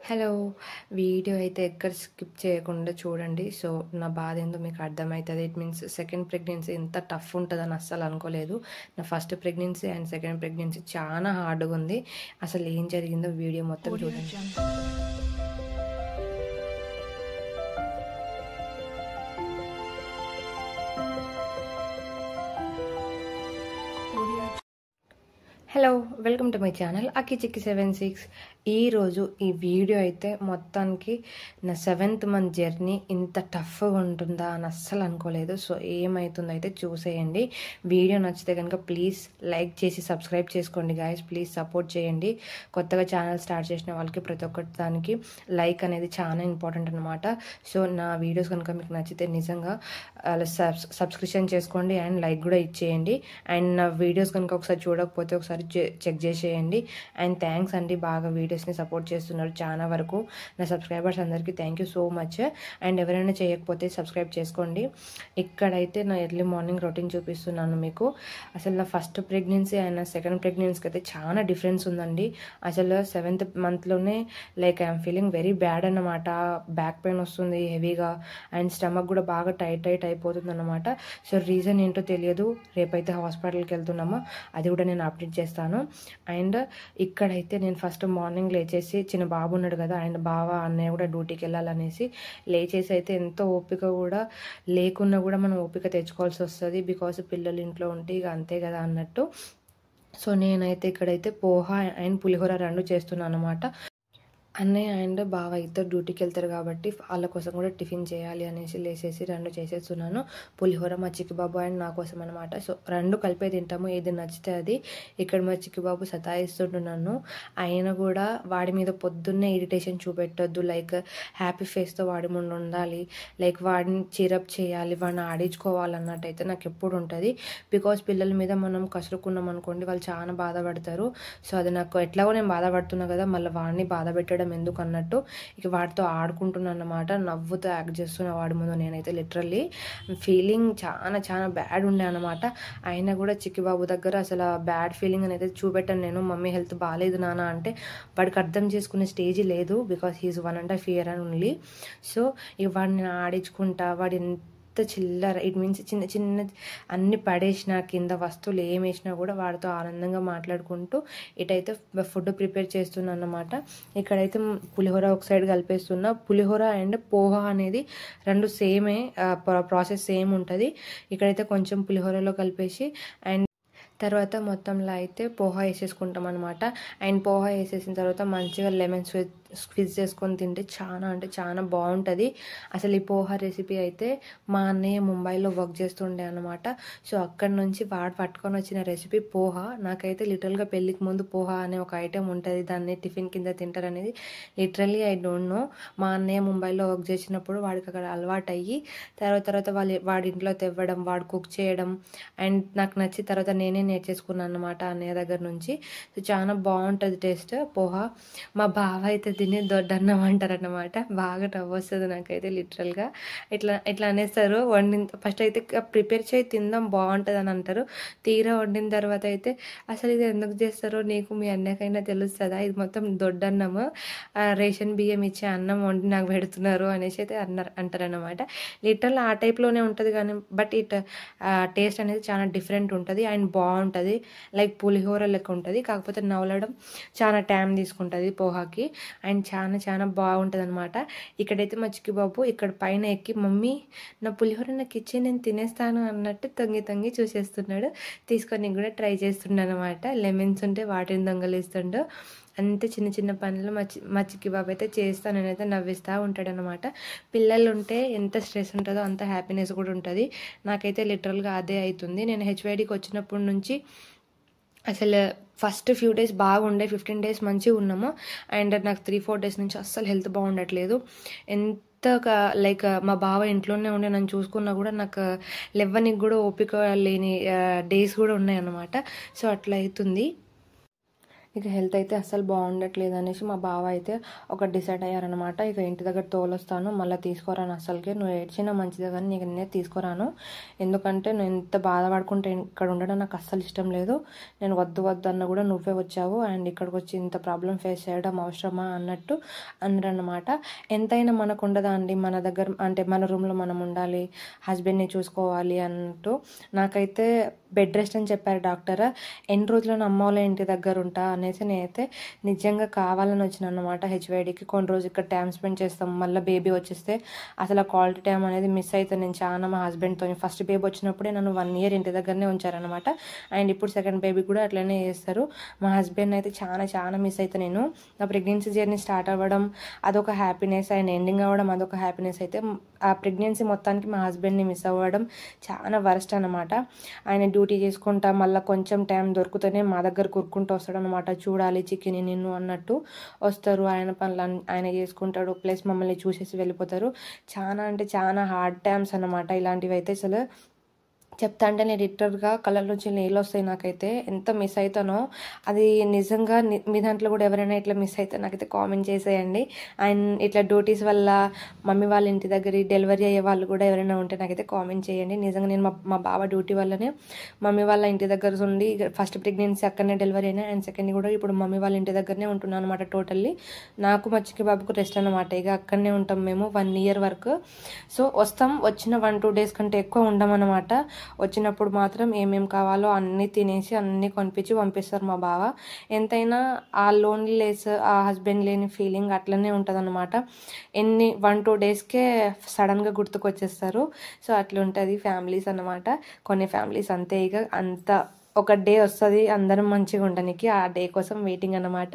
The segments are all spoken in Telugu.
హలో! వీడియో అయితే ఎక్కడ స్కిప్ చేయకుండా చూడండి. సో, నా బాధ ఏందో మీకు అర్థమైతది. ఇట్ మీన్స్ సెకండ్ ప్రెగ్నెన్సీ ఇంత టఫ్ ఉంటదని అస్సలు అనుకోలేదు. నా first pregnancy and second pregnancy చాలా హార్డ్‌గుంది. అసలు ఏం జరిగిందో వీడియో మొత్తం చూడండి. Hello! Welcome to my channel అక్కిచిక్కి76. ఈరోజు ఈ వీడియో అయితే మొత్తానికి నా 7th మంత్ జర్నీ ఇంత టఫ్గా ఉంటుందా అని అస్సలు అనుకోలేదు. సో ఏమవుతుందో అయితే చూసేయండి. వీడియో నచ్చితే కనుక ప్లీజ్ లైక్ చేసి సబ్స్క్రైబ్ చేసుకోండి గాయస్. ప్లీజ్ సపోర్ట్ చేయండి. కొత్తగా ఛానల్ స్టార్ట్ చేసిన వాళ్ళకి ప్రతి ఒక్కటి దానికి లైక్ అనేది చాలా ఇంపార్టెంట్ అనమాట. సో నా వీడియోస్ కనుక మీకు నచ్చితే నిజంగా సబ్స్క్రిప్షన్ చేసుకోండి అండ్ లైక్ కూడా ఇచ్చేయండి. అండ్ నా వీడియోస్ కనుక ఒకసారి చూడకపోతే ఒకసారి చెక్ చేసేయండి. అండ్ థ్యాంక్స్ అండి, బాగా వీడియోస్ని సపోర్ట్ చేస్తున్నారు చాలా వరకు. నా సబ్స్క్రైబర్స్ అందరికీ thank you so much. And ఎవరైనా చేయకపోతే సబ్స్క్రైబ్ చేసుకోండి. ఇక్కడైతే నా ఎర్లీ మార్నింగ్ రొటీన్ చూపిస్తున్నాను మీకు. అసలు నా ఫస్ట్ ప్రెగ్నెన్సీ అండ్ నా సెకండ్ ప్రెగ్నెన్సీకి అయితే చాలా డిఫరెన్స్ ఉందండి. అసలు 7th మంత్లోనే like I'm feeling very bad అన్నమాట. బ్యాక్ పెయిన్ వస్తుంది హెవీగా అండ్ స్టమక్ కూడా బాగా టైట్ అయిపోతుంది అనమాట. సో రీజన్ ఏంటో తెలియదు. రేపైతే హాస్పిటల్కి వెళ్తున్నామో అది కూడా నేను అప్డేట్ చేస్తాను. అండ్ ఇక్కడైతే నేను ఫస్ట్ మార్నింగ్ లేచేసి, చిన్న బాబు ఉన్నాడు కదా అండ్ బావ అన్నయ్య కూడా డ్యూటీకి వెళ్ళాలనేసి లేచేసి అయితే ఎంతో ఓపిక కూడా లేకున్నా కూడా మనం ఓపిక తెచ్చుకోవాల్సి వస్తుంది. బికాస్ పిల్లలు ఇంట్లో ఉంటే ఇక అంతే కదా అన్నట్టు. సో నేనైతే ఇక్కడైతే పోహా అండ్ పులిహోర 2 చేస్తున్నాను అనమాట. అన్నయ్య అండ్ బావ ఇద్దరు డ్యూటీకి వెళ్తారు కాబట్టి వాళ్ళ కోసం కూడా టిఫిన్ చేయాలి అనేసి లేసేసి 2 చేసేస్తున్నాను. పులిహోర మా చిక్కిబాబు అండ్ నా కోసం అనమాట. సో 2 కలిపే తింటాము, ఏది నచ్చితే అది. ఇక్కడ మా చిక్కిబాబు సతాయిస్తుంటున్నాను. ఆయన కూడా వాడి మీద పొద్దున్నే ఇరిటేషన్ చూపెట్టొద్దు, లైక్ హ్యాపీ ఫేస్తో వాడి ముందు ఉండాలి, లైక్ వాడిని చీరప్ చేయాలి, వాడిని ఆడించుకోవాలన్నట్టయితే నాకు ఎప్పుడు ఉంటుంది. బికాస్ పిల్లల మీద మనం కసురుకున్నాం అనుకోండి, వాళ్ళు చాలా బాధపడతారు. సో అది నాకు ఎట్లాగో నేను బాధపడుతున్నా కదా, మళ్ళీ వాడిని బాధ పెట్టడం ఎందుకు అన్నట్టు ఇక వాడితో ఆడుకుంటున్నాను అన్నమాట. నవ్వుతో యాక్ట్ చేస్తున్న వాడి ముందు నేనైతే లిటరల్లీ ఫీలింగ్ చాలా బ్యాడ్ ఉండే అనమాట. అయినా కూడా చిక్కిబాబు దగ్గర అసలు బ్యాడ్ ఫీలింగ్ అనేది చూపెట్టాను నేను. మమ్మీ హెల్త్ బాగాలేదు నాన్న అంటే వాడికి అర్థం చేసుకునే స్టేజ్ లేదు. Because he's 1.5 years only. So ఇక వాడిని ఆడించుకుంటా, వాడి చిల్లర ఇట్ మీన్స్ చిన్న అన్ని పడేసిన కింద వస్తువులు ఏం వేసినా కూడా వాడితో ఆనందంగా మాట్లాడుకుంటూ ఇటైతే ఫుడ్ ప్రిపేర్ చేస్తున్నా అన్నమాట. ఇక్కడైతే పులిహోర ఒక సైడ్ కలిపేస్తున్నా. పులిహోర అండ్ పోహా అనేది 2 సేమే, ప్రాసెస్ సేమ్ ఉంటుంది. ఇక్కడైతే కొంచెం పులిహోరలో కలిపేసి అండ్ తర్వాత మొత్తంలో అయితే పోహా వేసేసుకుంటాం అనమాట. అండ్ పోహా వేసేసిన తర్వాత మంచిగా లెమన్ స్క్వీజ్ చేసుకొని తింటే చాలా అంటే చాలా బాగుంటుంది. అసలు ఈ పోహా రెసిపీ అయితే మా అన్నయ్య ముంబైలో వర్క్ చేస్తుండే అనమాట. సో అక్కడ నుంచి వాడు పట్టుకొని వచ్చిన రెసిపీ పోహా. నాకైతే లిటరల్గా పెళ్ళికి ముందు పోహా అనే ఒక ఐటెం ఉంటుంది, దాన్ని టిఫిన్ కింద తింటారు అనేది లిటరల్లీ ఐ డోంట్ నో. మా అన్నయ్య ముంబైలో వర్క్ చేసినప్పుడు వాడికి అక్కడ అలవాటు అయ్యి తర్వాత వాడి ఇంట్లో తెవ్వడం, వాడు కుక్ చేయడం అండ్ నాకు నచ్చి తర్వాత నేనే నేర్చేసుకున్నాను అనమాట అన్నయ్య దగ్గర నుంచి. సో చాలా బాగుంటుంది టేస్ట్ పోహా. మా బావ అయితే తిని దొడ్డన్నం అంటారన్నమాట. బాగా నవ్వు వస్తుంది నాకైతే లిటరల్గా. ఇట్లా అనేస్తారు. ఫస్ట్ అయితే ప్రిపేర్ చేయి తిందాం బాగుంటుంది అని అంటారు. తీరా వండిన తర్వాత అయితే అసలు ఇది ఎందుకు చేస్తారో నీకు మీ అన్నయ్యకైనా తెలుస్తుందా, ఇది మొత్తం దొడ్డన్నము, రేషన్ బియ్యం ఇచ్చే అన్నం వండి నాకు పెడుతున్నారు అనేసి అయితే అంటారన్నమాట. లిటరల్ ఆ టైప్లోనే ఉంటుంది కానీ బట్ టేస్ట్ అనేది చాలా డిఫరెంట్ ఉంటుంది అండ్ బాగుంటుంది. లైక్ పులిహోర లెక్క ఉంటుంది, కాకపోతే నవలడం చాలా టైం తీసుకుంటుంది పోహాకి అండ్ చాలా బాగుంటుంది అనమాట. ఇక్కడైతే మా చిక్కిబాబు ఇక్కడ పైన ఎక్కి మమ్మీ నా పులిహోర నాకు ఇచ్చి నేను తినేస్తాను అన్నట్టు తొంగి చూసేస్తున్నాడు. తీసుకొని కూడా ట్రై చేస్తుండే అనమాట. లెమన్స్ ఉంటే వాటిని దొంగలిస్తుండో అంతే చిన్న పనులు మా చిక్కిబాబు అయితే చేస్తా, నేనైతే నవ్విస్తూ ఉంటాడనమాట. పిల్లలు ఉంటే ఎంత స్ట్రెస్ ఉంటుందో అంత హ్యాపీనెస్ కూడా ఉంటుంది. నాకైతే లిటరల్గా అదే అవుతుంది. నేను హెచ్వైడికి వచ్చినప్పటి నుంచి అసలు ఫస్ట్ ఫ్యూ డేస్ బాగుండే, 15 days మంచిగా ఉన్నాము. అండ్ నాకు 3-4 days నుంచి అస్సలు హెల్త్ బాగుండట్లేదు. లైక్ మా బావ ఇంట్లోనే ఉండే నన్ను చూసుకున్నా కూడా నాకు లెవ్వనికి కూడా ఓపిక లేని డేస్ కూడా ఉన్నాయి అన్నమాట. సో అట్లా అవుతుంది. ఇక హెల్త్ అయితే అస్సలు బాగుండట్లేదు అనేసి మా బావ అయితే ఒక డిసైడ్ అయ్యారనమాట. ఇక ఇంటి దగ్గర తోలొస్తాను, మళ్ళీ తీసుకురాను, అసలుకే నువ్వు ఏడ్చినా మంచిదే కానీ నీకు నేను తీసుకురాను, ఎందుకంటే నేను ఎంత బాధపడుకుంటే ఇక్కడ ఉండడం నాకు అస్సలు ఇష్టం లేదు, నేను వద్దు వద్దు అన్న కూడా నువ్వే వచ్చావు అండ్ ఇక్కడికి వచ్చి ఇంత ప్రాబ్లం ఫేస్ చేయడం అవసరమా అన్నట్టు అన్నారనమాట. ఎంతైనా మనకు ఉండదా అండి, మన దగ్గర అంటే మన రూమ్లో మనం ఉండాలి, హస్బెండ్ని చూసుకోవాలి అన్నట్టు. నాకైతే బెడ్ రెస్ట్ అని చెప్పారు డాక్టర్. ఎన్ని రోజులను అమ్మ వాళ్ళ ఇంటి దగ్గర ఉంటా అనేసి నేనైతే నిజంగా కావాలని వచ్చిన అనమాట హెచ్వైడికి. కొన్ని రోజు ఇక్కడ టైం స్పెండ్ చేస్తాం, మళ్ళీ బేబీ వచ్చేస్తే అసలు ఆ క్వాలిటీ టైం అనేది మిస్ అవుతాను నేను చాలా మా హస్బెండ్తో. ఫస్ట్ బేబీ వచ్చినప్పుడే నన్ను 1 year ఇంటి దగ్గరనే ఉంచారనమాట అండ్ ఇప్పుడు సెకండ్ బేబీ కూడా అట్లనే చేస్తారు. మా హస్బెండ్ అయితే చాలా చాలా మిస్ అవుతాను నేను. నా ప్రెగ్నెన్సీ జర్నీ స్టార్ట్ అవ్వడం అదొక హ్యాపీనెస్ అండ్ ఎండింగ్ అవ్వడం అదొక హ్యాపీనెస్. అయితే ఆ ప్రెగ్నెన్సీ మొత్తానికి మా హస్బెండ్ని మిస్ అవ్వడం చాలా వరస్ట్ అనమాట. ఆయన డ్యూటీ చేసుకుంటా మళ్ళీ కొంచెం టైం దొరుకుతూనే మా దగ్గర కూరుకుంటూ వస్తాడు అనమాట. చూడాలి చిక్కిని నిన్ను అన్నట్టు వస్తారు, ఆయన పనులు ఆయన చేసుకుంటాడు, ప్లస్ మమ్మల్ని చూసేసి వెళ్ళిపోతారు. చాలా అంటే చాలా హార్డ్ టైమ్స్ అనమాట ఇలాంటివి అయితే. అసలు చెప్తా అంటే నేను లిటరల్గా కళ్ళ నుంచి నీళ్ళు వస్తాయి నాకైతే. ఎంత మిస్ అవుతానో అది నిజంగా. మీ దాంట్లో కూడా ఎవరైనా ఇట్లా మిస్ అయితే నాకైతే కామెంట్ చేసేయండి. అండ్ ఇట్లా డ్యూటీస్ వల్ల మమ్మీ వాళ్ళ ఇంటి దగ్గర డెలివరీ అయ్యే వాళ్ళు కూడా ఎవరైనా ఉంటే నాకైతే కామెంట్ చేయండి. నిజంగా నేను మా బావ డ్యూటీ వల్లనే మమ్మీ వాళ్ళ ఇంటి దగ్గర ఉండి ఫస్ట్ ప్రెగ్నెన్సీ అక్కడనే డెలివరీ అయినా అండ్ సెకండ్ కూడా ఇప్పుడు మమ్మీ వాళ్ళ ఇంటి దగ్గరనే ఉంటున్నాను అనమాట. టోటల్లీ నాకు మా చిక్కి బాబుకు రెస్ట్ అనమాట. ఇక అక్కడనే ఉంటాం మేము 1 year వరకు. సో వస్తాం, వచ్చిన 1-2 days కంటే ఎక్కువ ఉండమన్నమాట. వచ్చినప్పుడు మాత్రం ఏమేమి కావాలో అన్నీ తినేసి అన్నీ కొనిపించి పంపిస్తారు మా బావ. ఎంతైనా ఆ లోన్లీనెస్, ఆ హస్బెండ్ లేని ఫీలింగ్ అట్లనే ఉంటుంది అనమాట. 1-2 daysకే సడన్గా గుర్తుకొచ్చేస్తారు. సో అట్లా ఉంటుంది ఫ్యామిలీస్ అనమాట. కొన్ని ఫ్యామిలీస్ అంతే, ఇక అంత ఒక డే వస్తుంది అందరం మంచిగా ఉండడానికి, ఆ డే కోసం వెయిటింగ్ అనమాట.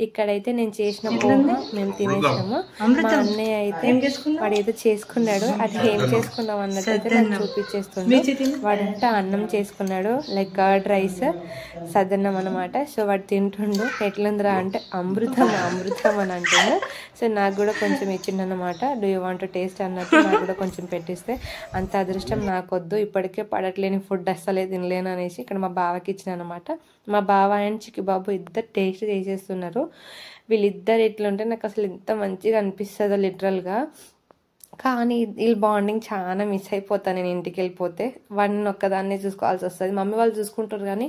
ఇక్కడైతే నేను చేసిన పోహ మేము తినేసాము. మా అన్నయ్య అయితే వాడు ఏదో చేసుకున్నాడు, అది ఏం చేసుకున్నాం అన్నట్టు అయితే నాకు చూపించేస్తుండే. వాడంటే అన్నం చేసుకున్నాడు, లైక్ కర్డ్ రైస్ సదన్నం అనమాట. సో వాడు తింటుండు. ఎట్లుందిరా అంటే అమృతం అమృతం అని అంటుండు. సో నాకు కూడా కొంచెం ఇచ్చిండనమాట. Do you want to taste అన్నట్టు నాకు కూడా కొంచెం పెట్టిస్తే, అంత అదృష్టం నాకొద్దు, ఇప్పటికే పడట్లేని ఫుడ్ అస్సలే తినలేను అనేసి ఇక్కడ మా బావకి ఇచ్చిన అనమాట. మా బావ అండ్ చిక్కి బాబు ఇద్దరు టేస్ట్ చేసేస్తున్నారు. వీళ్ళిద్దరు ఎట్లుంటే నాకు అసలు ఎంత మంచిగా అనిపిస్తుందో లిటరల్గా. కానీ వీళ్ళ బాండింగ్ చాలా మిస్ అయిపోతాను నేను ఇంటికి వెళ్ళిపోతే. వాడిని ఒక్కదాన్నే చూసుకోవాల్సి వస్తుంది. మమ్మీ వాళ్ళు చూసుకుంటారు కానీ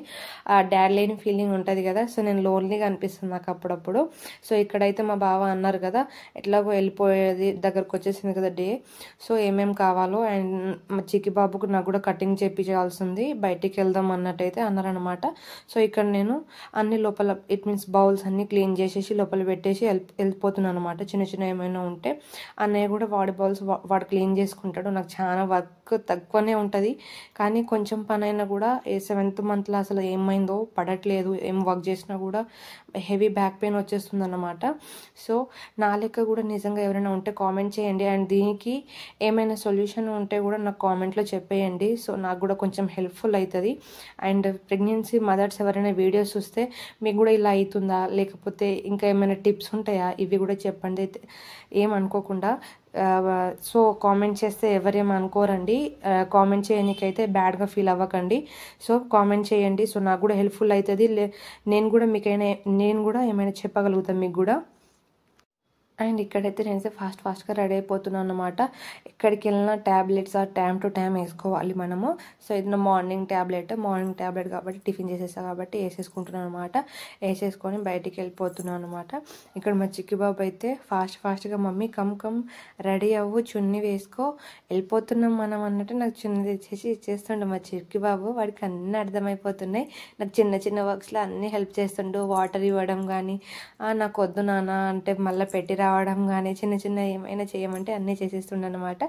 ఆ డాడ్ లేని ఫీలింగ్ ఉంటుంది కదా. సో నేను లోన్లీగా అనిపిస్తుంది నాకు అప్పుడప్పుడు. సో ఇక్కడైతే మా బావ అన్నారు కదా ఎట్లాగో వెళ్ళిపోయేది దగ్గరకు వచ్చేసింది కదా డే, సో ఏమేమి కావాలో అండ్ మా చిక్కి బాబుకు నాకు కూడా కటింగ్ చేయించాల్సి ఉంది, బయటికి వెళ్దాం అన్నట్టయితే అన్నారనమాట. సో ఇక్కడ నేను అన్ని లోపల ఇట్ మీన్స్ బౌల్స్ అన్ని క్లీన్ చేసేసి లోపల పెట్టేసి వెళ్ళిపోతున్నాను అనమాట. చిన్న చిన్న ఏమైనా ఉంటే అన్నయ్య కూడా వాడి బౌల్స్ వాడు క్లీన్ చేసుకుంటాడు. నాకు చాలా వర్క్ తక్కువనే ఉంటుంది కానీ కొంచెం పని అయినా కూడా 7th monthలో అసలు ఏమైందో పడట్లేదు, ఏం వర్క్ చేసినా కూడా హెవీ బ్యాక్ పెయిన్ వచ్చేస్తుంది అన్నమాట. సో నా లెక్క కూడా నిజంగా ఎవరైనా ఉంటే కామెంట్ చేయండి అండ్ దీనికి ఏమైనా సొల్యూషన్ ఉంటే కూడా నాకు కామెంట్లో చెప్పేయండి. సో నాకు కూడా కొంచెం హెల్ప్ఫుల్ అవుతుంది. అండ్ ప్రెగ్నెన్సీ మదర్స్ ఎవరైనా వీడియోస్ చూస్తే మీకు కూడా ఇలా అవుతుందా లేకపోతే ఇంకా ఏమైనా టిప్స్ ఉంటాయా ఇవి కూడా చెప్పండి ఏమనుకోకుండా. సో కామెంట్ చేస్తే ఎవరేం అనుకోరండి, కామెంట్ చేయడానికైతే బ్యాడ్గా ఫీల్ అవ్వకండి. సో కామెంట్ చేయండి. సో నాకు కూడా హెల్ప్ఫుల్ అవుతుంది, నేను కూడా ఏమైనా చెప్పగలుగుతాను మీకు కూడా. అండ్ ఇక్కడైతే నేనైతే ఫాస్ట్గా రెడీ అయిపోతున్నాను అనమాట. ఎక్కడికి వెళ్ళినా ట్యాబ్లెట్స్ టైం టు టైం వేసుకోవాలి మనము. సో ఇది నా మార్నింగ్ ట్యాబ్లెట్ కాబట్టి టిఫిన్ చేసేసా కాబట్టి వేసేసుకుంటున్నాను అనమాట. వేసేసుకొని బయటికి వెళ్ళిపోతున్నాను అనమాట. ఇక్కడ మా చిక్కి బాబు అయితే ఫాస్ట్గా మమ్మీ కమ్ రెడీ అవ్వు, చున్నీ వేసుకో, వెళ్ళిపోతున్నాం మనం అన్నట్టు నాకు చున్నీ తెచ్చేసి ఇచ్చేస్తుండే మా చిక్కి బాబు. వాడికి అన్నీ అర్థమైపోతున్నాయి. నాకు చిన్న వర్క్స్లో అన్నీ హెల్ప్ చేస్తుండు, వాటర్ ఇవ్వడం కానీ, నాకు వద్దు నాన్న అంటే మళ్ళీ పెట్టి రావడం కానీ, చిన్న ఏమైనా చేయమంటే అన్నీ చేసేస్తుండ అనమాట.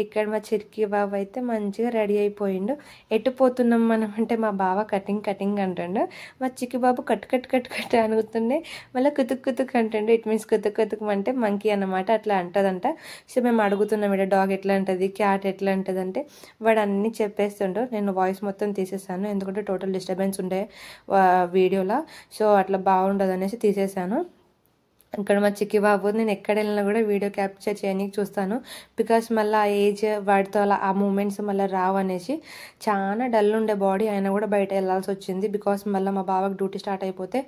ఇక్కడ మా చిక్కి బాబు అయితే మంచిగా రెడీ అయిపోయిండు. ఎటు పోతున్నాం మనం అంటే మా బావ కటింగ్ అంటుండు, మా చిక్కి బాబు కట్ అనుగుతుండే, మళ్ళీ కుతుక్ అంటుండే. ఇట్ మీన్స్ కుతుక్ అంటే మంకీ అన్నమాట, అట్లా అంటదంట. సో మేము అడుగుతున్నాం ఇక్కడ డాగ్ ఎట్లా అంటది, క్యాట్ ఎట్లా అంటది అంటే వాడు అన్నీ చెప్పేస్తుండు. నేను వాయిస్ మొత్తం తీసేసాను ఎందుకంటే టోటల్ డిస్టర్బెన్స్ ఉండే వీడియోలో, సో అట్లా బాగుండదు అనేసి తీసేసాను. ఇక్కడ మా చిక్కి బాబు నేను ఎక్కడ వెళ్ళినా కూడా వీడియో క్యాప్చర్ చేయడానికి చూస్తాను. బికాస్ మళ్ళీ ఆ ఏజ్ వాడితో అలా ఆ మూమెంట్స్ మళ్ళీ రావు అనేసి. చాలా డల్ ఉండే బాడీ, అయినా కూడా బయట వెళ్ళాల్సి వచ్చింది. బికాస్ మళ్ళీ మా బావకి డ్యూటీ స్టార్ట్ అయిపోతే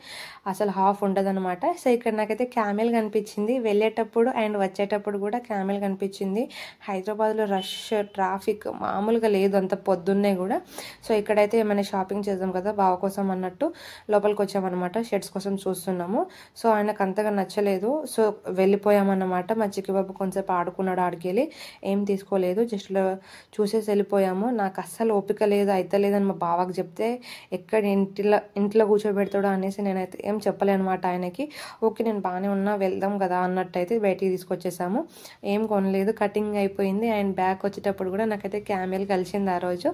అసలు హాఫ్ ఉండదు అనమాట. సో ఇక్కడ నాకైతే క్యామెల్ కనిపించింది వెళ్ళేటప్పుడు అండ్ వచ్చేటప్పుడు కూడా క్యామెల్ కనిపించింది. హైదరాబాద్లో రష్ ట్రాఫిక్ మామూలుగా లేదు అంత పొద్దున్నే కూడా. సో ఇక్కడైతే ఏమైనా షాపింగ్ చేద్దాం కదా బావ కోసం అన్నట్టు లోపలికి వచ్చామన్నమాట. షర్ట్స్ కోసం చూస్తున్నాము. సో ఆయనకు అంతగా నచ్చలేదు. సో వెళ్ళిపోయామన్నమాట. మా చిక్కి బాబు కొంచెంసేపు ఆడుకున్నాడు, ఆడికెళ్ళి ఏం తీసుకోలేదు, జస్ట్ చూసేసి వెళ్ళిపోయాము. నాకు అస్సలు ఓపిక లేదు, అయితలేదని మా బావకు చెప్తే ఎక్కడ ఇంట్లో కూర్చోబెడతాడో అనేసి నేనైతే ఏం చెప్పలేను అనమాట ఆయనకి. ఓకే నేను బాగానే ఉన్నా వెళ్దాం కదా అన్నట్టయితే బయటికి తీసుకొచ్చేసాము. ఏం కొనలేదు, కటింగ్ అయిపోయింది. అండ్ బ్యాక్ వచ్చేటప్పుడు కూడా నాకైతే క్యామెల్ కలిసింది ఆ రోజు.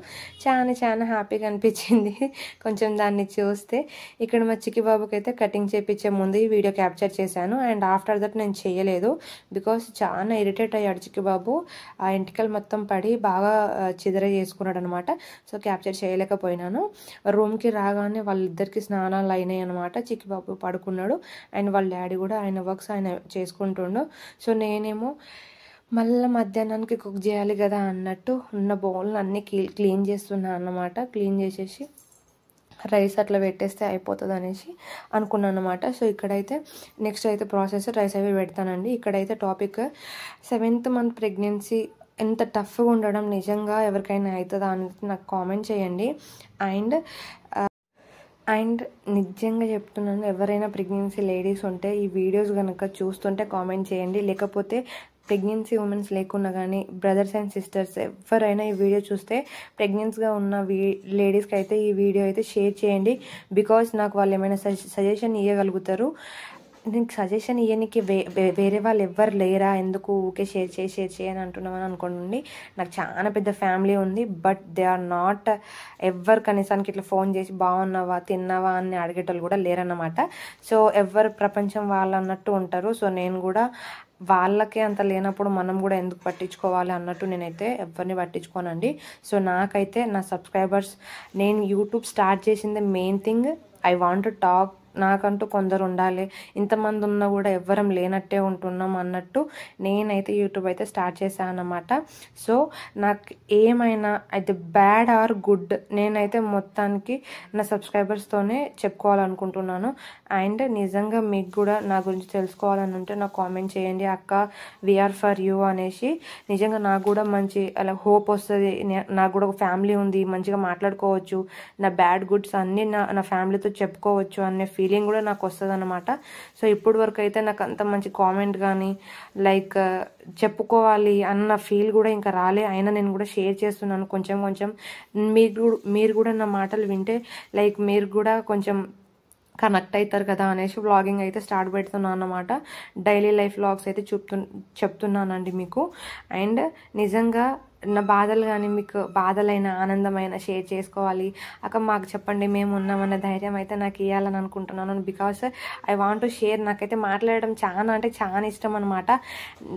చాలా హ్యాపీగా అనిపించింది కొంచెం దాన్ని చూస్తే. ఇక్కడ మా చిక్కి బాబుకి అయితే కటింగ్ చేయించే ముందు ఈ వీడియో క్యాప్చర్ చేశాను. అండ్ ఆఫ్టర్ దట్ నేను చేయలేదు బికాస్ చాలా ఇరిటేట్ అయ్యాడు చిక్కి బాబు. ఆ ఎంటికలు మొత్తం పడి బాగా చిదర చేసుకున్నాడు అనమాట. సో క్యాప్చర్ చేయలేకపోయినాను. రూమ్కి రాగానే వాళ్ళిద్దరికి స్నానాలు అయినాయి అనమాట. చిక్కి బాబు పడుకున్నాడు అండ్ వాళ్ళ డాడీ కూడా ఆయన వర్క్స్ ఆయన చేసుకుంటుండు. సో నేనేమో మళ్ళీ మధ్యాహ్నానికి కుక్ చేయాలి కదా అన్నట్టు ఉన్న బౌల్ని అన్నీ క్లీన్ చేస్తున్నాను అన్నమాట. క్లీన్ చేసేసి రైస్ అట్లా పెట్టేస్తే అయిపోతుంది అనేసి అనుకున్నాను అనమాట. సో ఇక్కడైతే నెక్స్ట్ అయితే ప్రాసెస్ రైస్ అవి పెడతానండి. ఇక్కడైతే టాపిక్ 7th మంత్ ప్రెగ్నెన్సీ ఎంత టఫ్గా ఉండడం నిజంగా ఎవరికైనా అవుతుందా అని నాకు కామెంట్ చేయండి. అండ్ నిజంగా చెప్తున్నాను, ఎవరైనా ప్రెగ్నెన్సీ లేడీస్ ఉంటే ఈ వీడియోస్ కనుక చూస్తుంటే కామెంట్ చేయండి. లేకపోతే ప్రెగ్నెన్సీ ఉమెన్స్ లేకున్నా కానీ బ్రదర్స్ అండ్ సిస్టర్స్ ఎవరైనా ఈ వీడియో చూస్తే ప్రెగ్నెన్సీగా ఉన్న లేడీస్కి అయితే ఈ వీడియో అయితే షేర్ చేయండి. బికాస్ నాకు వాళ్ళు ఏమైనా సజెషన్ ఇవ్వగలుగుతారు. నీకు సజెషన్ ఇవ్వడానికి వేరే వాళ్ళు ఎవ్వరు లేరా, ఎందుకు ఊకే షేర్ చేయని అంటున్నామని అనుకోండి. నాకు చాలా పెద్ద ఫ్యామిలీ ఉంది, బట్ దే ఆర్ నాట్ ఎవ్వరు కనీసానికి ఇట్లా ఫోన్ చేసి బాగున్నావా తిన్నావా అని అడిగేటోళ్ళు కూడా లేరన్నమాట. సో ఎవరు ప్రపంచం వాళ్ళు అన్నట్టు ఉంటారు. సో నేను కూడా వాళ్ళకే అంత లేనప్పుడు మనం కూడా ఎందుకు పట్టించుకోవాలి అన్నట్టు నేనైతే ఎవరిని పట్టించుకోనండి. సో నాకైతే నా సబ్స్క్రైబర్స్, నేను యూట్యూబ్ స్టార్ట్ చేసింది main thing I want to talk. నాకంటూ కొందరు ఉండాలి, ఇంతమంది ఉన్నా కూడా ఎవ్వరం లేనట్టే ఉంటున్నాం అన్నట్టు నేనైతే యూట్యూబ్ అయితే స్టార్ట్ చేశాను అన్నమాట. సో నాకు ఏమైనా అయితే బ్యాడ్ ఆర్ గుడ్ నేనైతే మొత్తానికి నా సబ్స్క్రైబర్స్తోనే చెప్పుకోవాలనుకుంటున్నాను. అండ్ నిజంగా మీకు కూడా నా గురించి తెలుసుకోవాలని ఉంటే నాకు కామెంట్ చేయండి, అక్క వీఆర్ ఫర్ యూ అనేసి. నిజంగా నాకు కూడా మంచి అలా హోప్ వస్తుంది. నాకు కూడా ఒక ఫ్యామిలీ ఉంది, మంచిగా మాట్లాడుకోవచ్చు, నా బ్యాడ్ గుడ్స్ అన్నీ నా ఫ్యామిలీతో చెప్పుకోవచ్చు అనే ఫీలింగ్ కూడా నాకు వస్తుంది అనమాట. సో ఇప్పుడు వరకు అయితే నాకు అంత మంచి కామెంట్ కానీ లైక్ చెప్పుకోవాలి అన్న ఫీల్ కూడా ఇంకా రాలే. అయినా నేను కూడా షేర్ చేస్తున్నాను కొంచెం. మీరు కూడా నా మాటలు వింటే లైక్ మీరు కూడా కొంచెం కనెక్ట్ అవుతారు కదా అనేసి వ్లాగింగ్ అయితే స్టార్ట్ పెడుతున్నాను అన్నమాట. డైలీ లైఫ్ వ్లాగ్స్ అయితే చెప్తున్నానండి మీకు. అండ్ నిజంగా నా బాధలు కానీ మీకు బాధలైన ఆనందమైన షేర్ చేసుకోవాలి అక్క మాకు చెప్పండి, మేము ఉన్నామన్న ధైర్యం అయితే నాకు ఇవ్వాలని అనుకుంటున్నాను. Because I want to share. నాకైతే మాట్లాడడం చాలా ఇష్టం అనమాట.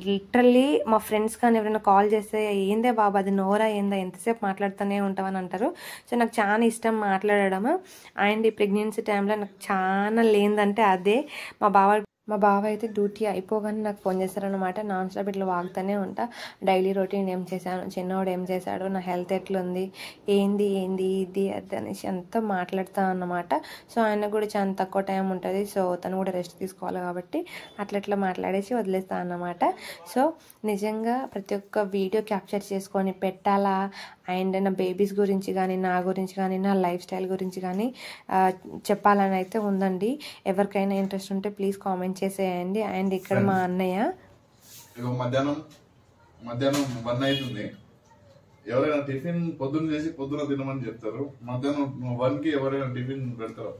లిటరల్లీ మా ఫ్రెండ్స్ కానీ ఎవరైనా కాల్ చేస్తే ఏందే బాబా అది నోరా ఏందా ఎంతసేపు మాట్లాడుతూనే ఉంటామని అంటారు. సో నాకు చాలా ఇష్టం మాట్లాడడం. అండ్ ఈ ప్రెగ్నెన్సీ టైంలో నాకు చాలా లేదంటే అదే. మా బావ అయితే డ్యూటీ అయిపోగానే నాకు ఫోన్ చేశారనమాట. నాన్ స్టాప్ ఇట్లా వాగుతూనే ఉంటా, డైలీ రొటీన్ ఏం చేశాను, చిన్నవాడు ఏం చేశాడు, నా హెల్త్ ఎట్లుంది, ఏంది ఇది అది అనేసి అంతా మాట్లాడుతాను అన్నమాట. సో ఆయనకు కూడా చాలా తక్కువ టైం ఉంటుంది. సో తను కూడా రెస్ట్ తీసుకోవాలి కాబట్టి అట్లా మాట్లాడేసి వదిలేస్తాను అన్నమాట. సో నిజంగా ప్రతి ఒక్క వీడియో క్యాప్చర్ చేసుకొని పెట్టాలా. అండ్ నా బేబీస్ గురించి కానీ నా గురించి కానీ నా లైఫ్ స్టైల్ గురించి కానీ చెప్పాలని అయితే ఉందండి. ఎవరికైనా ఇంట్రెస్ట్ ఉంటే ప్లీజ్ కామెంట్ చేసేయండి. అండ్ ఇక్కడ మా అన్నయ్య మధ్యాహ్నం 1 అవుతుంది. ఎవరైనా టిఫిన్ పొద్దున్న చేసి పొద్దున తినమని చెప్తారు. మధ్యాహ్నం 1కి ఎవరైనా టిఫిన్ పెడతారు.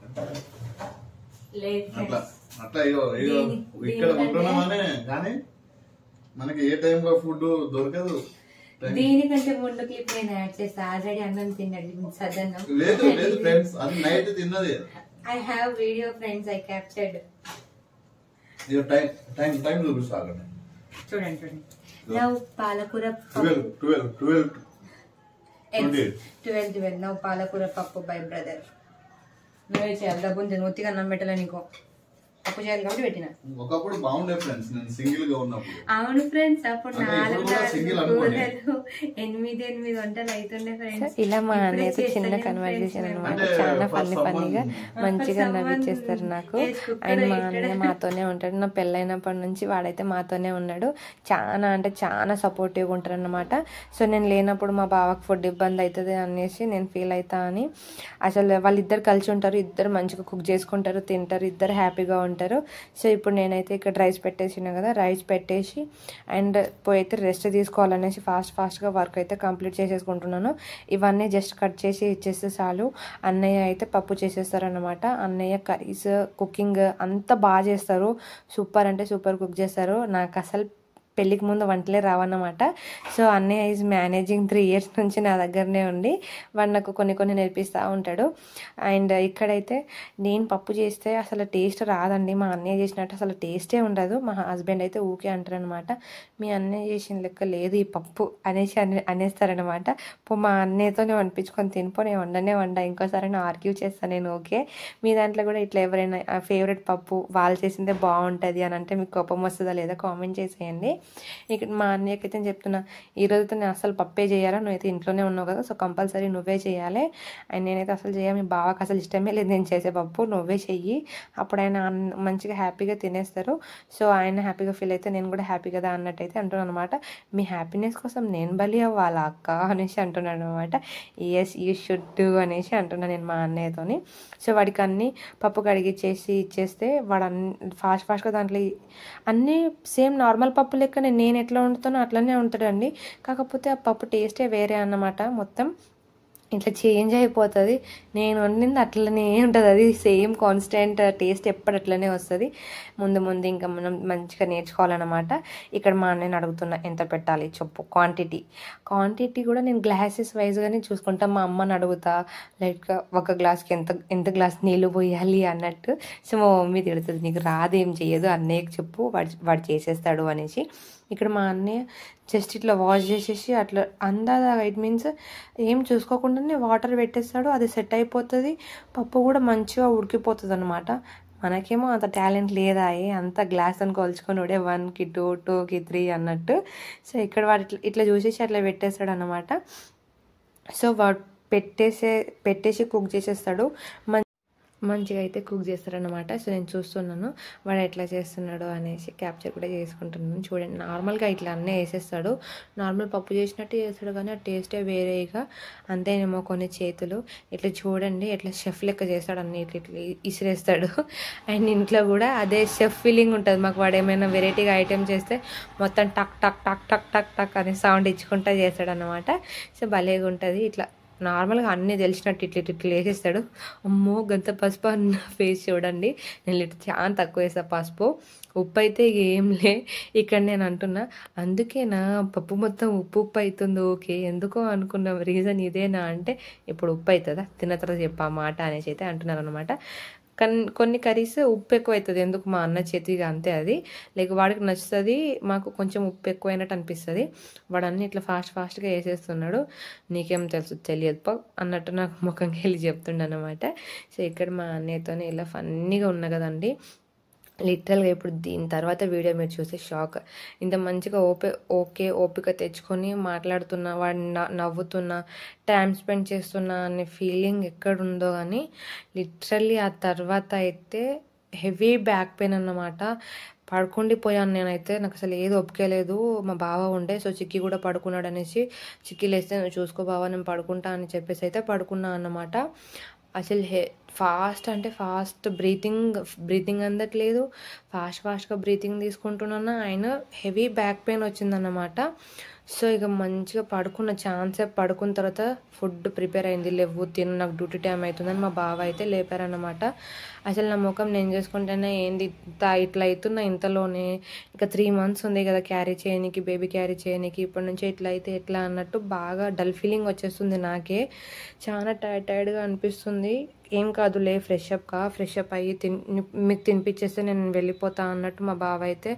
అట్లా ఇక్కడ ఉంటున్నామనే కానీ మనకి ఏ టైంలో ఫుడ్ దొరకదు. దీనికంటే ముందు క్లిప్ నేను యాడ్ చేస్తా. ఆల్రెడీ అన్నం తిన్నాడు సదన్నం. లేదు ఫ్రెండ్స్, అది నైట్ తిన్నది. I have video friends, I captured. Time చూపిస్తాను చూడండి. నౌ పాలకూర 12 నౌ పాలకూర పప్పు బై బ్రదర్. నువ్వే చేయాలి. డబ్బుంది, నొత్తిగా అన్నం పెట్టలే నీకు. పప్పు చేయాలి కాబట్టి పెట్టిన. ఒకప్పుడు బాగుండే ఫ్రెండ్స్, నేను సింగిల్ గా ఉన్నప్పుడు. అవును ఫ్రెండ్స్, అప్పుడు 8 వంటలు అవుతుండే ఫ్రెండ్స్. ఇలా మా అన్నయ్యతో చిన్న కన్వర్జేషన్ అనమాట. చాలా ఫన్నీగా మంచిగా నవ్విచ్చేస్తారు నాకు. అండ్ మా అన్నయ్య మాతోనే ఉంటాడు. నా పెళ్ళైనప్పటి నుంచి వాడైతే మాతోనే ఉన్నాడు. చాలా అంటే చాలా సపోర్టివ్గా ఉంటారు అనమాట. సో నేను లేనప్పుడు మా బావకు ఫుడ్ ఇబ్బంది అవుతుంది అనేసి నేను ఫీల్ అవుతా అని. అసలు వాళ్ళిద్దరు కలిసి ఉంటారు, ఇద్దరు మంచిగా కుక్ చేసుకుంటారు, తింటారు, ఇద్దరు హ్యాపీగా ఉంటారు. సో ఇప్పుడు నేనైతే ఇక్కడ రైస్ పెట్టేసిన కదా, రైస్ పెట్టేసి అండ్ పోయి అయితే రెస్ట్ తీసుకోవాలనేసి ఫాస్ట్గా వర్క్ అయితే కంప్లీట్ చేసేసుకుంటున్నాను. ఇవన్నీ జస్ట్ కట్ చేసి ఇచ్చేస్తే చాలు. అన్నయ్య అయితే పప్పు చేసేస్తారనమాట. అన్నయ్య కర్రీస్ కుకింగ్ అంతా బాగా చేస్తారు. సూపర్ అంటే సూపర్ కుక్ చేస్తారు. నాకు అసలు పెళ్ళికి ముందు వంటలే రావన్నమాట. సో అన్నయ్య ఈజ్ మేనేజింగ్ 3 years నుంచి నా దగ్గరనే ఉండి వాడు నాకు కొన్ని నేర్పిస్తూ ఉంటాడు. అండ్ ఇక్కడైతే నేను పప్పు చేస్తే అసలు టేస్ట్ రాదండి, మా అన్నయ్య చేసినట్టు అసలు టేస్టే ఉండదు. మా హస్బెండ్ అయితే ఊకే అంటారనమాట, మీ అన్నయ్య చేసిన లెక్క లేదు ఈ పప్పు అనేసి అనేస్తారనమాట. మా అన్నయ్యతో నేను అనిపించుకొని తినిపో, నేను వండ ఇంకోసారి నేను ఆర్గ్యూ చేస్తాను నేను. ఓకే, మీ దాంట్లో కూడా ఇట్లా ఎవరైనా ఫేవరెట్ పప్పు వాళ్ళు చేసిందే బాగుంటుంది అని అంటే మీకు కోపం వస్తుందా లేదా కామెంట్ చేసేయండి. ఇక్కడ మా అన్నయ్యకైతే నేను చెప్తున్నా, ఈరోజుతో నేను అసలు పప్పే చేయాలా, నువ్వైతే ఇంట్లోనే ఉన్నావు కదా, సో కంపల్సరీ నువ్వే చేయాలి. అండ్ నేనైతే అసలు మీ బావకు అసలు ఇష్టమే లేదు నేను చేసే పప్పు, నువ్వే చెయ్యి, అప్పుడు ఆయన మంచిగా హ్యాపీగా తినేస్తారు. సో ఆయన హ్యాపీగా ఫీల్ అయితే నేను కూడా హ్యాపీ కదా అన్నట్టయితే అంటున్నాను అనమాట. మీ హ్యాపీనెస్ కోసం నేను బలి అవ్వాలా అక్క అనేసి అంటున్నాను అనమాట. ఎస్ యూ షుడ్ డూ అనేసి అంటున్నాను నేను మా అన్నయ్యతోని. సో వాడికి అన్నీ పప్పు కడిగిచ్చేసి ఇచ్చేస్తే వాడు ఫాస్ట్గా దాంట్లో అన్నీ సేమ్ నార్మల్ పప్పు లెక్క నేను ఎట్లా వండుతానో అట్లనే ఉంటాడండి. కాకపోతే ఆ పప్పు టేస్టే వేరే అన్నమాట. మొత్తం ఇట్లా చేంజ్ అయిపోతుంది. నేను వండింది అట్లనే ఉంటుంది, అది సేమ్ కాన్స్టెంట్ టేస్ట్ ఎప్పుడు అట్లనే వస్తుంది. ముందు ఇంకా మనం మంచిగా నేర్చుకోవాలన్నమాట. ఇక్కడ మా అన్నయ్యని అడుగుతున్నా ఎంత పెట్టాలి చెప్పు, క్వాంటిటీ కూడా నేను గ్లాసెస్ వైజ్గానే చూసుకుంటా. మా అమ్మని అడుగుతా, లైక్ ఒక గ్లాస్కి ఎంత గ్లాస్ నీళ్ళు పోయాలి అన్నట్టు. సో మా మమ్మీ తిడుతుంది, నీకు రాదేం చేయదు, అన్నయ్యకి చెప్పు వాడు చేసేస్తాడు అనేసి. ఇక్కడ మా అన్నయ్య జస్ట్ ఇట్లా వాష్ చేసేసి అట్లా ఇట్ మీన్స్ ఏం చూసుకోకుండానే వాటర్ పెట్టేస్తాడు, అది సెట్ అయిపోతుంది, పప్పు కూడా మంచిగా ఉడికిపోతుంది అనమాట. మనకేమో అంత టాలెంట్ లేదా, అంత గ్లాస్ అని కొలుచుకొని వాడే 1కి 2, 2కి 3 అన్నట్టు. సో ఇక్కడ వాడు ఇట్లా చూసేసి అట్లా పెట్టేస్తాడు అనమాట. సో వాడు పెట్టేసి కుక్ చేసేస్తాడు, మంచిగా అయితే కుక్ చేస్తారనమాట. సో నేను చూస్తున్నాను వాడు ఎట్లా చేస్తున్నాడు అనేసి క్యాప్చర్ కూడా చేసుకుంటున్నాను. చూడండి, నార్మల్గా ఇట్లా అన్నీ వేసేస్తాడు, నార్మల్ పప్పు చేసినట్టు చేస్తాడు, కానీ ఆ టేస్టే వేరేగా అంతేనేమో కొన్ని చేతులు. ఇట్లా చూడండి ఎట్లా షెఫ్ లెక్క చేస్తాడు, అన్ని ఇట్లా ఇసిరేస్తాడు. అండ్ ఇంట్లో కూడా అదే షెఫ్ ఫీలింగ్ ఉంటుంది మాకు. వాడు ఏమైనా వెరైటీగా ఐటెం చేస్తే మొత్తం టక్ టక్ టక్ టక్ టక్ టక్ అనే సౌండ్ ఇచ్చుకుంటా చేస్తాడు అనమాట. సో భలేగా ఉంటుంది. ఇట్లా నార్మల్గా అన్నీ తెలిసినట్టు ఇట్లా వేసేస్తాడు. అమ్మో గంత పసుపు అన్న ఫేస్ చూడండి. నేను చాలా తక్కువ వేస్తాను పసుపు, ఉప్పు అయితే ఏం లే. ఇక్కడ నేను అంటున్నా, అందుకేనా పప్పు మొత్తం ఉప్పు అవుతుంది. ఓకే, ఎందుకో అనుకున్న రీజన్ ఇదేనా అంటే, ఇప్పుడు ఉప్పు అవుతుందా తిన్న తర్వాత చెప్పా మాట అనేసి అయితే అంటున్నారు అనమాట. కొన్ని కర్రీస్ ఉప్పు ఎక్కువ అవుతుంది, ఎందుకు మా అన్న చేతిగా అంతే, అది లైక్ వాడికి నచ్చుతుంది, మాకు కొంచెం ఉప్పు ఎక్కువైనట్టు అనిపిస్తుంది. వాడు అన్నీ ఇట్లా ఫాస్ట్గా వేసేస్తున్నాడు. నీకేం తెలియదు అన్నట్టు నాకు ముఖంకి వెళ్ళి చెప్తుండనమాట. సో ఇక్కడ మా అన్నయ్యతోనే ఇలా ఫన్నీగా ఉన్నా కదండి. లిటరల్గా ఇప్పుడు దీని తర్వాత వీడియో మీరు చూస్తే షాక్. ఇంత మంచిగా ఓపిక తెచ్చుకొని మాట్లాడుతున్నా, వాడిని నవ్వుతున్నా, టైం స్పెండ్ చేస్తున్నా అనే ఫీలింగ్ ఎక్కడుందో కానీ లిటరల్లీ ఆ తర్వాత అయితే హెవీ బ్యాక్ పెయిన్ అన్నమాట. పడుకుండిపోయాను నేనైతే, నాకు అసలు ఏది ఒప్పుకోలేదు. మా బావ ఉండే, సో చిక్కి కూడా పడుకున్నాడు అనేసి, చిక్కి లేస్తే నువ్వు చూసుకో బావ నేను పడుకుంటా అని చెప్పేసి అయితే పడుకున్నా అన్నమాట. అసలు ఫాస్ట్ బ్రీతింగ్ అందట్లేదు, ఫాస్ట్గా బ్రీతింగ్ తీసుకుంటున్నా, ఆయన హెవీ బ్యాక్ పెయిన్ వచ్చిందన్నమాట. సో ఇక మంచిగా పడుకున్న ఛాన్సే, పడుకున్న తర్వాత ఫుడ్ ప్రిపేర్ అయింది, లేవు తిను నాకు డ్యూటీ టైం అవుతుందని మా బావ అయితే లేపారన్నమాట. అసలు నా ముఖం నేను చేసుకుంటేనే ఏంది ఇట్లా అవుతున్నా ఇంతలోనే, ఇంకా 3 months ఉంది కదా క్యారీ చేయడానికి, బేబీ క్యారీ చేయడానికి, ఇప్పటి నుంచి ఇట్లా అయితే ఎట్లా అన్నట్టు బాగా డల్ ఫీలింగ్ వచ్చేస్తుంది నాకే. చాలా టైర్డ్గా అనిపిస్తుంది. ఏం కాదులే ఫ్రెష్ అప్ అయ్యి మీకు తినిపించేస్తే నేను వెళ్ళిపోతా అన్నట్టు మా బావ అయితే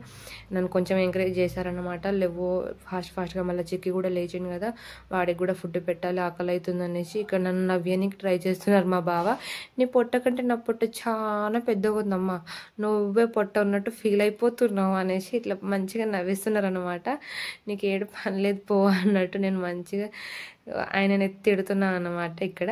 నన్ను కొంచెం ఎంకరేజ్ చేశారనమాట. లేవు ఫాస్ట్గా మళ్ళీ చిక్కి కూడా లేచిండు కదా, వాడికి కూడా ఫుడ్ పెట్టాలి, ఆకలి అవుతుంది అనేసి ఇక్కడ నన్ను నవ్యనికి ట్రై చేస్తున్నారు మా బావ. నీ పొట్ట కంటే నా పొట్ట చాలా పెద్దగా ఉందమ్మా, నువ్వే పొట్ట ఉన్నట్టు ఫీల్ అయిపోతున్నావు అనేసి ఇట్లా మంచిగా నవ్విస్తున్నారు అనమాట. నీకు ఏడు పని లేదు పో అన్నట్టు నేను మంచిగా ఆయన తిడుతున్నాను అనమాట ఇక్కడ.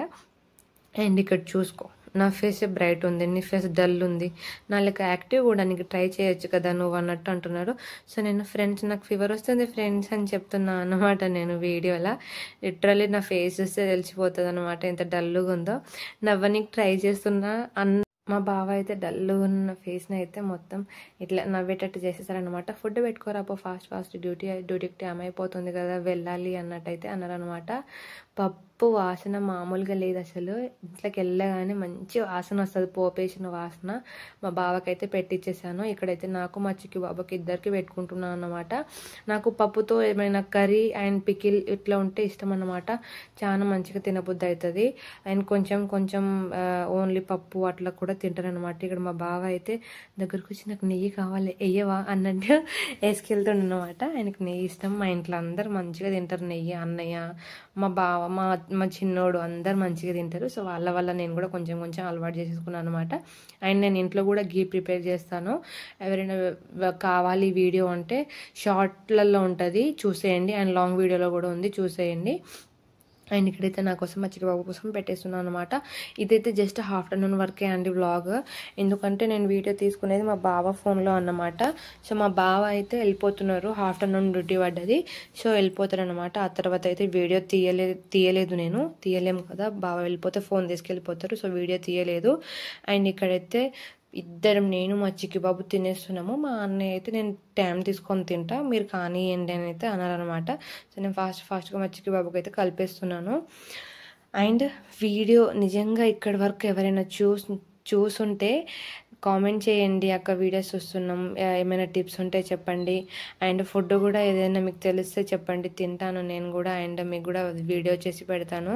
అండ్ ఇక్కడ చూసుకో, నా ఫేస్ బ్రైట్ ఉంది, నీ ఫేస్ డల్ ఉంది, నా లెక్క యాక్టివ్ కూడా నీకు ట్రై చేయొచ్చు కదా నువ్వు అన్నట్టు అంటున్నారు. సో నేను ఫ్రెండ్స్ నాకు ఫీవర్ వస్తుంది ఫ్రెండ్స్ అని చెప్తున్నా అన్నమాట నేను వీడియోలో. లిటరల్లీ నా ఫేస్ చూస్తే తెలిసిపోతుంది అనమాట ఎంత డల్గా ఉందో. నవ్వనికి ట్రై చేస్తున్నా మా బావ అయితే డల్గా ఉన్న ఫేస్ని అయితే మొత్తం ఇట్లా నవ్వేటట్టు చేసేసారనమాట. ఫుడ్ పెట్టుకోరా పో ఫాస్ట్ డ్యూటీకి టైం అయిపోతుంది కదా వెళ్ళాలి అన్నట్టయితే అన్నారనమాట. పప్పు వాసన మామూలుగా లేదు అసలు, ఇంట్లోకి వెళ్ళగానే మంచి వాసన వస్తుంది, పోపేసిన వాసన. మా బావకైతే పెట్టించేసాను. ఇక్కడైతే నాకు మా చిక్కి బాబాకి ఇద్దరికి పెట్టుకుంటున్నాను అన్నమాట. నాకు పప్పుతో ఏమైనా కర్రీ అండ్ పికిల్ ఇట్లా ఉంటే ఇష్టం అన్నమాట, చాలా మంచిగా తినబుద్ధి అవుతుంది. అండ్ కొంచెం ఓన్లీ పప్పు అట్లా కూడా తింటారనమాట. ఇక్కడ మా బావ అయితే దగ్గరకు వచ్చి నాకు నెయ్యి కావాలి వెయ్యవా అన్నట్టు వేసుకెళ్తుండనమాట. ఆయనకు నెయ్యి ఇష్టం. మా ఇంట్లో అందరు మంచిగా తింటారు నెయ్యి, అన్నయ్య, మా బావ, మా చిన్నోడు అందరు మంచిగా తింటారు. సో వాళ్ళ నేను కూడా కొంచెం అలవాటు చేసేసుకున్నాను అనమాట. అండ్ నేను ఇంట్లో కూడా గీ ప్రిపేర్ చేస్తాను. ఎవరైనా కావాలి వీడియో అంటే షార్ట్లలో ఉంటుంది చూసేయండి, అండ్ లాంగ్ వీడియోలో కూడా ఉంది చూసేయండి. అండ్ ఇక్కడైతే నా కోసం మా చిక్కి బాబు కోసం పెట్టేస్తున్నాను అనమాట. ఇదైతే జస్ట్ ఆఫ్టర్నూన్ వరకే అండి వ్లాగ్, ఎందుకంటే నేను వీడియో తీసుకునేది మా బావ ఫోన్లో అన్నమాట. సో మా బావ అయితే వెళ్ళిపోతున్నారు, ఆఫ్టర్నూన్ డ్యూటీ పడ్డది, సో వెళ్ళిపోతారు అనమాట. ఆ తర్వాత అయితే వీడియో తీయలేము కదా, బావ వెళ్ళిపోతే ఫోన్ తీసుకెళ్ళిపోతారు, సో వీడియో తీయలేదు. అండ్ ఇక్కడైతే ఇద్దరం నేను మా చిక్కి బాబు తినేస్తున్నాము. మా అన్నయ్య అయితే నేను టైం తీసుకొని తింటా మీరు కానివ్వండి అని అయితే అన్నారనమాట. సో నేను ఫాస్ట్గా మా చిక్కి బాబుకి అయితే కలిపేస్తున్నాను. అండ్ వీడియో నిజంగా ఇక్కడి వరకు ఎవరైనా చూసుంటే కామెంట్ చేయండి, అక్క వీడియోస్ చూస్తున్నాం, ఏమైనా టిప్స్ ఉంటే చెప్పండి. అండ్ ఫుడ్ కూడా ఏదైనా మీకు తెలిస్తే చెప్పండి, తింటాను నేను కూడా, అండ్ మీకు కూడా వీడియో చేసి పెడతాను.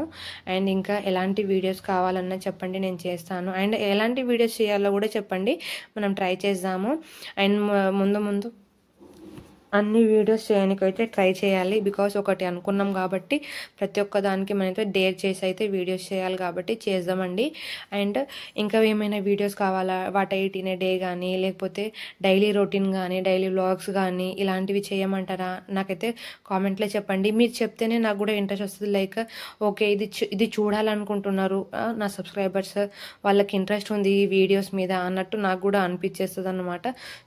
అండ్ ఇంకా ఎలాంటి వీడియోస్ కావాలన్నా చెప్పండి, నేను చేస్తాను. అండ్ ఎలాంటి వీడియోస్ చేయాలో కూడా చెప్పండి, మనం ట్రై చేద్దాము. అండ్ ముందు అన్ని వీడియోస్ చేయడానికైతే ట్రై చేయాలి, బికాస్ ఒకటి అనుకున్నాం కాబట్టి ప్రతి ఒక్క దానికి మనమైతే డేర్ చేసి అయితే వీడియోస్ చేయాలి కాబట్టి చేద్దామండి. అండ్ ఇంకా ఏమైనా వీడియోస్ కావాలా, వాట్ ఐట్ ఇన్ ఏ డే కానీ, లేకపోతే డైలీ రొటీన్ కానీ, డైలీ వ్లాగ్స్ కానీ ఇలాంటివి చేయమంటారా నాకైతే కామెంట్లో చెప్పండి. మీరు చెప్తేనే నాకు కూడా ఇంట్రెస్ట్ వస్తుంది, లైక్ ఓకే ఇది చూడాలనుకుంటున్నారు నా సబ్స్క్రైబర్స్, వాళ్ళకి ఇంట్రెస్ట్ ఉంది ఈ వీడియోస్ మీద అన్నట్టు నాకు కూడా అనిపించేస్తుంది అనమాట.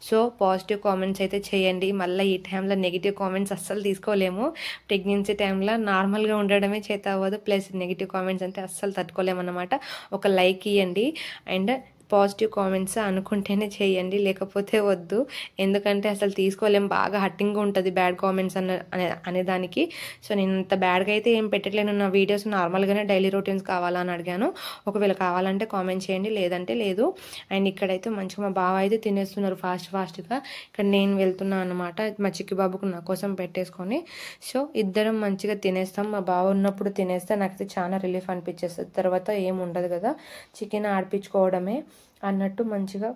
సో పాజిటివ్ కామెంట్స్ అయితే చేయండి. మళ్ళీ ఈ టైంలో నెగిటివ్ కామెంట్స్ అస్సలు తీసుకోలేము, ప్రెగ్నెన్సీ టైంలో నార్మల్గా ఉండడమే చేత అవ్వదు, ప్లస్ నెగిటివ్ కామెంట్స్ అంటే అస్సలు తట్టుకోలేమన్నమాట. ఒక లైక్ ఇవ్వండి అండ్ పాజిటివ్ కామెంట్స్ అనుకుంటేనే చేయండి, లేకపోతే వద్దు, ఎందుకంటే అసలు తీసుకోలేం, బాగా హట్టింగ్గా ఉంటుంది బ్యాడ్ కామెంట్స్ అనేదానికి. సో నేను ఇంత బ్యాడ్గా అయితే ఏం పెట్టట్లేను, నా వీడియోస్ నార్మల్గానే డైలీ రొటీన్స్ కావాలని అడిగాను. ఒకవేళ కావాలంటే కామెంట్ చేయండి, లేదంటే లేదు. అండ్ ఇక్కడైతే మంచిగా మా బావ అయితే తినేస్తున్నారు ఫాస్ట్గా. ఇక్కడ నేను వెళ్తున్నాను అనమాట, మా చిక్కి బాబుకు నా కోసం పెట్టేసుకొని. సో ఇద్దరం మంచిగా తినేస్తాం. మా బావ ఉన్నప్పుడు తినేస్తే నాకైతే చాలా రిలీఫ్ అనిపించేస్తుంది, తర్వాత ఏం ఉండదు కదా, చికెన్ ఆడిపించుకోవడమే అన్నట్టు మంచిగా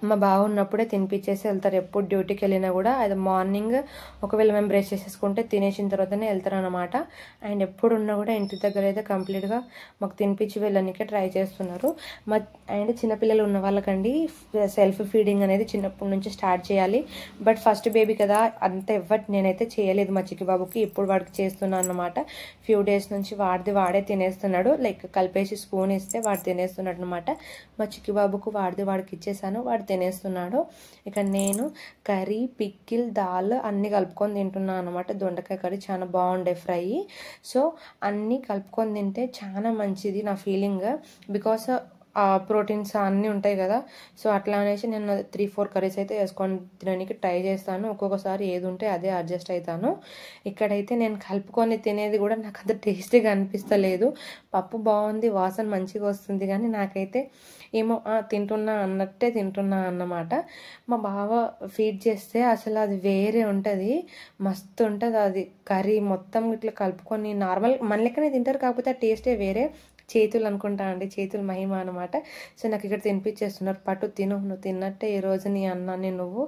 మా బావ ఉన్నప్పుడే తినిపించేసి వెళ్తారు. ఎప్పుడు డ్యూటీకి వెళ్ళినా కూడా అది మార్నింగ్ ఒకవేళ మేము బ్రష్ చేసేసుకుంటే తినేసిన తర్వాతనే వెళ్తారు అనమాట. అండ్ ఎప్పుడు ఉన్నా కూడా ఇంటి దగ్గర అయితే కంప్లీట్గా మాకు తినిపించి వెళ్ళడానికే ట్రై చేస్తున్నారు. అండ్ చిన్నపిల్లలు ఉన్న వాళ్ళకండి సెల్ఫ్ ఫీడింగ్ అనేది చిన్నప్పటి నుంచి స్టార్ట్ చేయాలి. బట్ ఫస్ట్ బేబీ కదా అంత ఎవ్వరు నేనైతే చేయలేదు మా చిక్కి బాబుకి, ఇప్పుడు వాడికి చేస్తున్నాను అనమాట. ఫ్యూ డేస్ నుంచి వాడే తినేస్తున్నాడు, లైక్ కలిపేసి స్పూన్ ఇస్తే వాడు తినేస్తున్నాడు అనమాట. మా చిక్కి బాబుకు వాడికి ఇచ్చేసాను, వాడు తినేస్తున్నాడు. ఇక నేను కర్రీ, పికిల్, దాల్ అన్నీ కలుపుకొని తింటున్నాను అనమాట. దొండకాయ కర్రీ చాలా బాగుండే ఫ్రై. సో అన్నీ కలుపుకొని తింటే చాలా మంచిది నా ఫీలింగ్, బికాస్ ప్రోటీన్స్ అన్నీ ఉంటాయి కదా. సో అట్లా అనేసి నేను 3-4 కర్రీస్ అయితే వేసుకొని తినడానికి ట్రై చేస్తాను. ఒక్కొక్కసారి ఏది ఉంటే అదే అడ్జస్ట్ అవుతాను. ఇక్కడైతే నేను కలుపుకొని తినేది కూడా నాకు అంత టేస్టీగా అనిపిస్తలేదు. పప్పు బాగుంది, వాసన మంచిగా వస్తుంది, కానీ నాకైతే ఏమో తింటున్నా అన్నమాట. మా బావ ఫీడ్ చేస్తే అసలు అది వేరే ఉంటుంది, మస్తు ఉంటుంది అది కర్రీ మొత్తం ఇట్లా కలుపుకొని. నార్మల్ మన లెక్కనే తింటారు, కాకపోతే ఆ టేస్టే వేరే. చేతులు అనుకుంటా అండి, చేతులు మహిమ అనమాట. సో నాకు ఇక్కడ తినిపించేస్తున్నారు. పట్టు తిను, నువ్వు తిన్నట్టే ఈ రోజు నీ అన్నాన్ని నువ్వు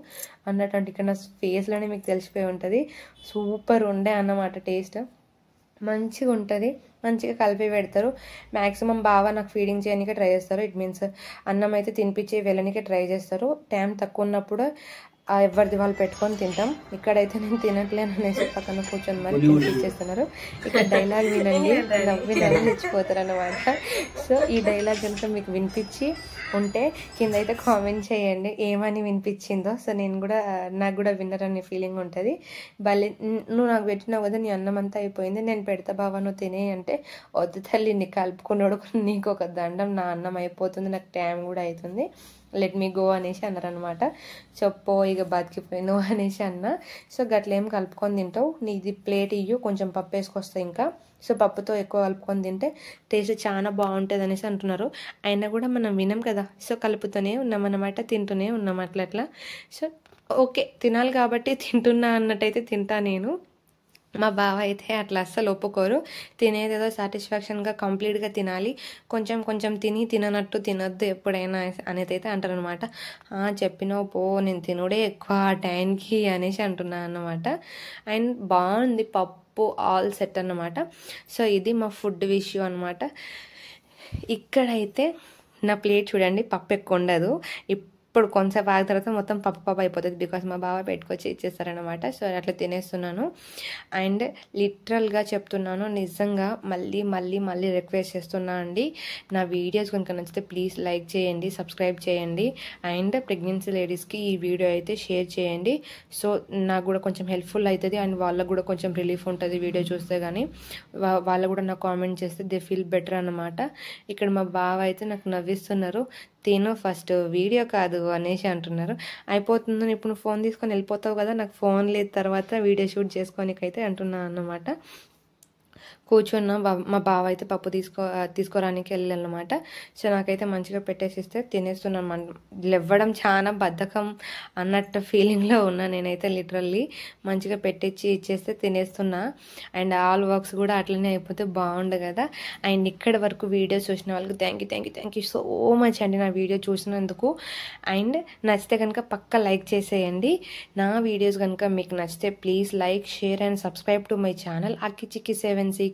అన్నట్టు. అంటే ఇక్కడ నా ఫేస్లోనే మీకు తెలిసిపోయి ఉంటుంది. సూపర్ ఉండే అన్నమాట టేస్ట్, మంచిగా ఉంటుంది. మంచిగా కలిపి పెడతారు. మ్యాక్సిమం బాగా నాకు ఫీడింగ్ చేయడానికి ట్రై చేస్తారు. ఇట్ మీన్స్ అన్నం అయితే తినిపించి వెళ్ళడానికి ట్రై చేస్తారు. టైం తక్కువ ఉన్నప్పుడు ఎవరిది వాళ్ళు పెట్టుకొని తింటాం. ఇక్కడైతే నేను తినట్లేను అనేసి పక్కన కూర్చొని మరి తినిపించేస్తున్నారు. ఇక్కడ డైలాగ్ వినండి, నవ్వి తెచ్చిపోతారు అన్నమాట. సో ఈ డైలాగ్ కనుక మీకు వినిపించి ఉంటే కింద అయితే కామెంట్ చేయండి ఏమని వినిపించిందో. సో నేను కూడా, నాకు కూడా విన్నర్ అనే ఫీలింగ్ ఉంటుంది. భలే నువ్వు నాకు పెట్టినావు కదా, నీ అన్నం అంతా అయిపోయింది, నేను పెడతా బావా నువ్వు తినే అంటే, వద్దు తల్లి నీ కలుపుకున్నాడు, నీకు ఒక దండం, నా అన్నం అయిపోతుంది, నాకు టైం కూడా అవుతుంది, లెట్ మీ గో అనేసి అన్నారనమాట. చెప్పో ఇక బతికిపోయినావు అనేసి అన్న. సో గట్లేం కలుపుకొని తింటావు, నీది ప్లేట్ ఇయ్యు, కొంచెం పప్పు వేసుకొస్తాయి ఇంకా. సో పప్పుతో ఎక్కువ కలుపుకొని తింటే టేస్ట్ చాలా బాగుంటుంది అనేసి అంటున్నారు. అయినా కూడా మనం వినం కదా, సో కలుపుతూనే ఉన్నామన్నమాట, తింటూనే ఉన్నాం అట్లా. సో ఓకే, తినాలి కాబట్టి తింటున్నా అన్నట్టయితే తింటా నేను. మా బావ అయితే అట్లా అస్సలు ఒప్పుకోరు. తినేదేదో సాటిస్ఫాక్షన్గా కంప్లీట్గా తినాలి, కొంచెం కొంచెం తిననట్టు తినొద్దు ఎప్పుడైనా అనేది అయితే అంటారనమాట. చెప్పినావు పో, నేను తినుడే ఎక్కువ ఆ టైంకి అనేసి అంటున్నా అన్నమాట. అండ్ బాగుంది పప్పు, ఆల్ సెట్ అన్నమాట. సో ఇది మా ఫుడ్ విషయం అనమాట. ఇక్కడైతే నా ప్లేట్ చూడండి, పప్పు ఎక్కువ ఉండదు. ఇప్పుడు కొంచెంసేపు ఆగిన తర్వాత మొత్తం పప్పు అయిపోతుంది, బికాస్ మా బావ పెట్టుకొచ్చి ఇచ్చేస్తారనమాట. సో అట్లా తినేస్తున్నాను. అండ్ లిటరల్గా చెప్తున్నాను, నిజంగా మళ్ళీ మళ్ళీ మళ్ళీ రిక్వెస్ట్ చేస్తున్నా అండి, నా వీడియోస్ కనుక నచ్చితే ప్లీజ్ లైక్ చేయండి, సబ్స్క్రైబ్ చేయండి. అండ్ ప్రెగ్నెన్సీ లేడీస్కి ఈ వీడియో అయితే షేర్ చేయండి. సో నాకు కూడా కొంచెం హెల్ప్ఫుల్ అవుతుంది అండ్ వాళ్ళకు కూడా కొంచెం రిలీఫ్ ఉంటుంది వీడియో చూస్తే. కానీ వాళ్ళు కూడా నాకు కామెంట్ చేస్తే దే ఫీల్ బెటర్ అన్నమాట. ఇక్కడ మా బావ అయితే నాకు నవ్విస్తున్నారు, తిను ఫస్ట్ వీడియో కాదు అనేసి అంటున్నారు. అయిపోతుందని ఇప్పుడు నువ్వు ఫోన్ తీసుకొని వెళ్ళిపోతావు కదా, నాకు ఫోన్ లేదు తర్వాత వీడియో షూట్ చేసుకోనికైతే అంటున్నాను అన్నమాట. కూర్చున్నా. మా బావ అయితే పప్పు తీసుకోరానికి వెళ్ళాలన్నమాట. సో నాకైతే మంచిగా పెట్టేసిస్తే తినేస్తున్నాను. లేవ్వడం చాలా బద్ధకం అన్నట్టు ఫీలింగ్లో ఉన్నా నేనైతే. లిటరల్లీ మంచిగా పెట్టించి ఇచ్చేస్తే తినేస్తున్నా. అండ్ ఆల్ వర్క్స్ కూడా అట్లనే అయిపోతే బాగుండు కదా. అండ్ ఇక్కడ వరకు వీడియో చూసిన వాళ్ళకి థ్యాంక్ యూ సో మచ్ అండి నా వీడియో చూసినందుకు. అండ్ నచ్చితే కనుక పక్కా లైక్ చేసేయండి. నా వీడియోస్ కనుక మీకు నచ్చితే please like, share and subscribe to my channel Akki chikki 76.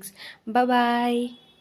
Bye bye.